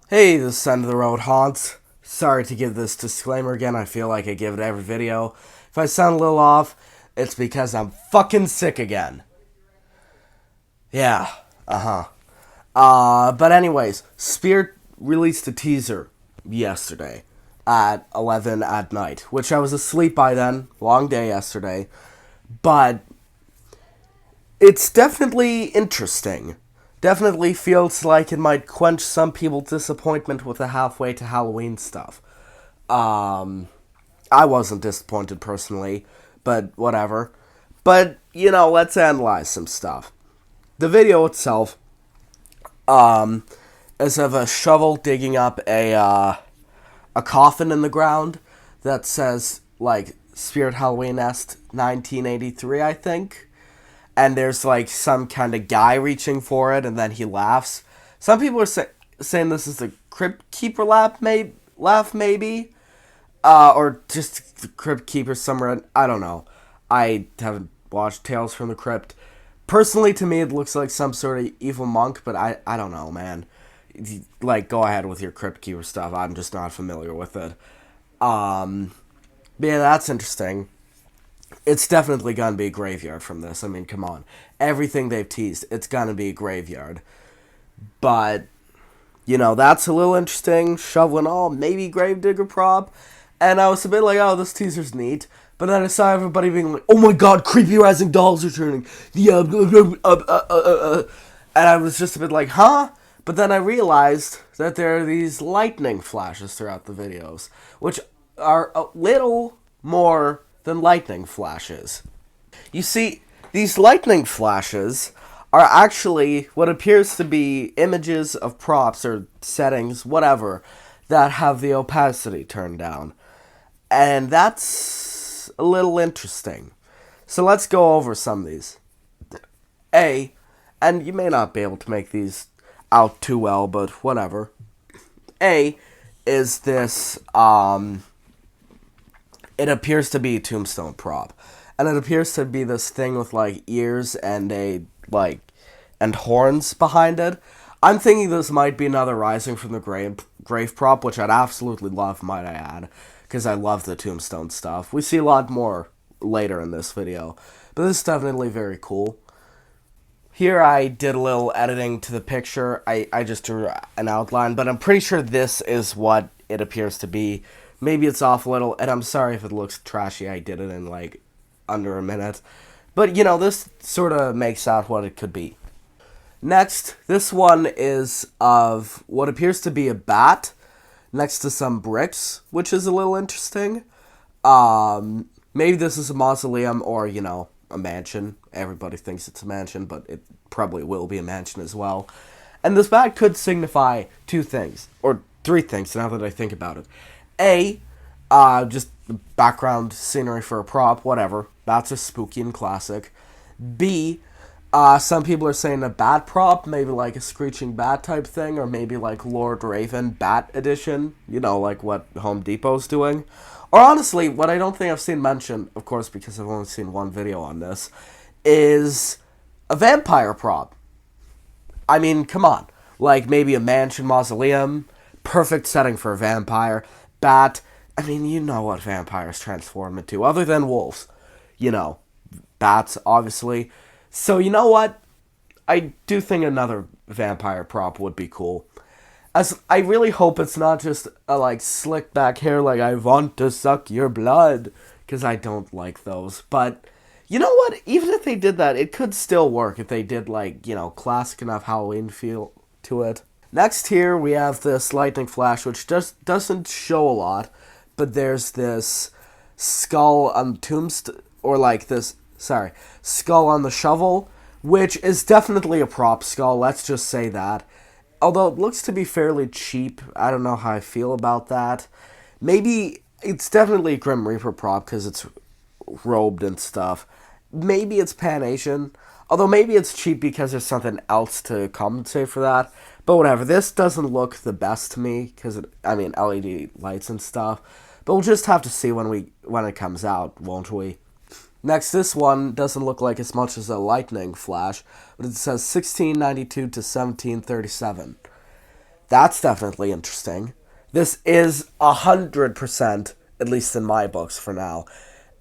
Hey, this is End of the Road Haunts. Sorry to give this disclaimer again. I feel like I give it every video. If I sound a little off, it's because I'm fucking sick again. Yeah, but anyways, Spirit released a teaser yesterday at 11 at night, which I was asleep by then. Long day yesterday. But it's definitely interesting. Definitely feels like it might quench some people's disappointment with the halfway to Halloween stuff. Um, I wasn't disappointed personally, but whatever. But, let's analyze some stuff. The video itself is of a shovel digging up a coffin in the ground that says, like, Spirit Halloween Nest 1983, I think. And there's like some kind of guy reaching for it, and then he laughs. Some people are saying this is the Crypt Keeper laugh maybe, or just the Crypt Keeper somewhere. I don't know. I haven't watched Tales from the Crypt. Personally, to me, it looks like some sort of evil monk, but I don't know, man. Like, go ahead with your Crypt Keeper stuff. I'm just not familiar with it. But yeah, that's interesting. It's definitely gonna be a graveyard from this. I mean, come on. Everything they've teased, it's gonna be a graveyard. But, that's a little interesting. Shovel and all, maybe Gravedigger prop. And I was a bit like, oh, this teaser's neat. But then I saw everybody being like, oh my god, creepy rising dolls are turning. Yeah, and I was just a bit like, huh? But then I realized that there are these lightning flashes throughout the videos, which are a little more than lightning flashes. You see, these lightning flashes are actually what appears to be images of props or settings, whatever, that have the opacity turned down. And that's a little interesting. So let's go over some of these. A, and you may not be able to make these out too well, but whatever. A is this, it appears to be a tombstone prop. And it appears to be this thing with, like, ears and and horns behind it. I'm thinking this might be another Rising from the Grave prop, which I'd absolutely love, might I add, because I love the tombstone stuff. We see a lot more later in this video, but this is definitely very cool. Here I did a little editing to the picture. I just drew an outline, but I'm pretty sure this is what it appears to be. Maybe it's off a little, and I'm sorry if it looks trashy. I did it in, like, under a minute. But, this sort of makes out what it could be. Next, this one is of what appears to be a bat next to some bricks, which is a little interesting. Maybe this is a mausoleum or, a mansion. Everybody thinks it's a mansion, but it probably will be a mansion as well. And this bat could signify two things, or three things now that I think about it. A, just background scenery for a prop, whatever. That's a spooky and classic. B, some people are saying a bat prop, maybe like a screeching bat type thing, or maybe like Lord Raven Bat Edition, like what Home Depot's doing. Or honestly, what I don't think I've seen mentioned, of course because I've only seen one video on this, is a vampire prop. I mean, come on. Like maybe a mansion mausoleum, perfect setting for a vampire. Bat, I mean, you know what vampires transform into, other than wolves. Bats, obviously. So, you know what? I do think another vampire prop would be cool. As I really hope it's not just a, like, slick back hair, like, I want to suck your blood, because I don't like those. But, you know what? Even if they did that, it could still work if they did, like, classic enough Halloween feel to it. Next here, we have this lightning flash, which just doesn't show a lot, but there's this skull on the tombstone, or like this, skull on the shovel, which is definitely a prop skull, let's just say that. Although it looks to be fairly cheap, I don't know how I feel about that. Maybe, it's definitely a Grim Reaper prop, because it's robed and stuff. Maybe it's Pan-Asian, although maybe it's cheap because there's something else to compensate for that. But whatever, this doesn't look the best to me, because, LED lights and stuff. But we'll just have to see when it comes out, won't we? Next, this one doesn't look like as much as a lightning flash, but it says 1692 to 1737. That's definitely interesting. This is 100%, at least in my books for now,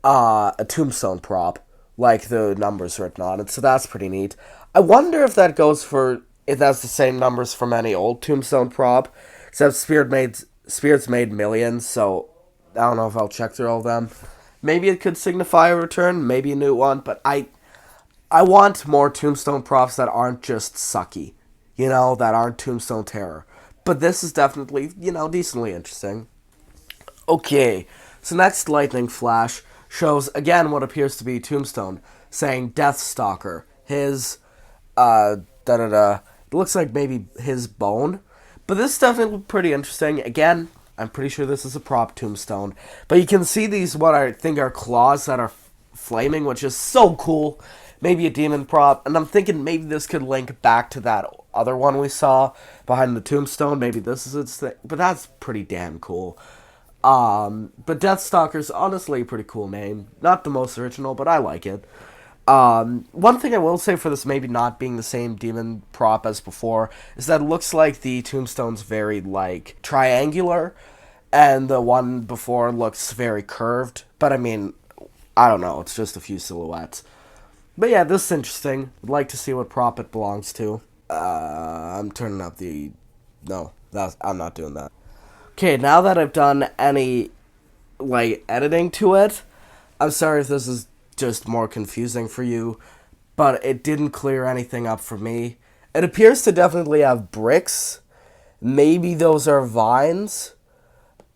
a tombstone prop, like the numbers written on it. So that's pretty neat. I wonder if that's the same numbers from any old tombstone prop, except Spirit's made millions. So I don't know if I'll check through all of them. Maybe it could signify a return, maybe a new one, but I want more Tombstone props that aren't just sucky, that aren't Tombstone Terror. But this is definitely, decently interesting. Okay, so next Lightning Flash shows again what appears to be Tombstone, saying Deathstalker. His, da da da. It looks like maybe his bone. But this is definitely pretty interesting. Again, I'm pretty sure this is a prop Tombstone. But you can see these, what I think are claws that are flaming, which is so cool. Maybe a demon prop. And I'm thinking maybe this could link back to that other one we saw behind the tombstone. Maybe this is its thing. But that's pretty damn cool. But Deathstalker's honestly a pretty cool name. Not the most original, but I like it. One thing I will say for this maybe not being the same demon prop as before is that it looks like the tombstone's very, like, triangular, and the one before looks very curved. But I mean, I don't know, it's just a few silhouettes. But yeah, this is interesting. I'd like to see what prop it belongs to. I'm turning up the... No, I'm not doing that. Okay, now that I've done any, like, editing to it, I'm sorry if this is just more confusing for you, but it didn't clear anything up for me. It appears to definitely have bricks. Maybe those are vines.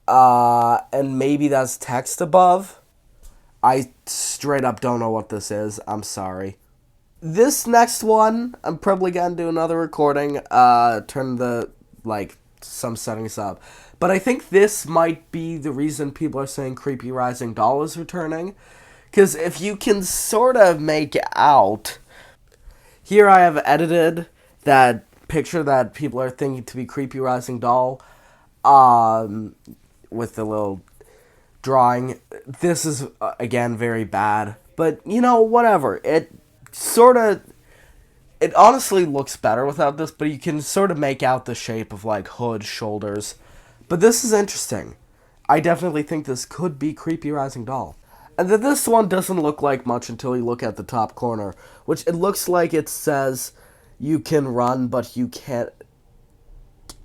And maybe that's text above. I straight up don't know what this is. I'm sorry. This next one, I'm probably gonna do another recording, turn the, like, some settings up. But I think this might be the reason people are saying Creepy Rising Doll is returning. Because if you can sort of make out... Here I have edited that picture that people are thinking to be Creepy Rising Doll. With the little drawing. This is, again, very bad. But, whatever. It honestly looks better without this, but you can sort of make out the shape of, like, hood, shoulders. But this is interesting. I definitely think this could be Creepy Rising Doll. And then this one doesn't look like much until you look at the top corner, which it looks like it says you can run, but you can't...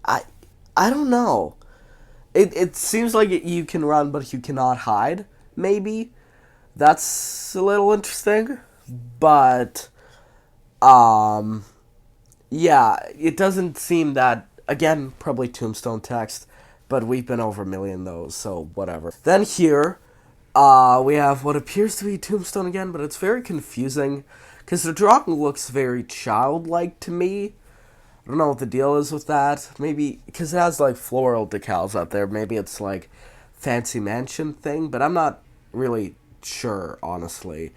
I don't know. It seems like you can run, but you cannot hide, maybe. That's a little interesting. But, yeah, it doesn't seem that, again, probably Tombstone text, but we've been over a million those, so whatever. Then here, we have what appears to be Tombstone again, but it's very confusing, because the drawing looks very childlike to me. I don't know what the deal is with that. Maybe, because it has, like, floral decals out there. Maybe it's, like, fancy mansion thing, but I'm not really sure, honestly.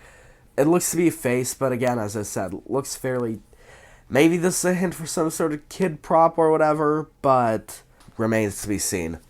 It looks to be a face, but again, as I said, looks fairly... Maybe this is a hint for some sort of kid prop or whatever, but remains to be seen.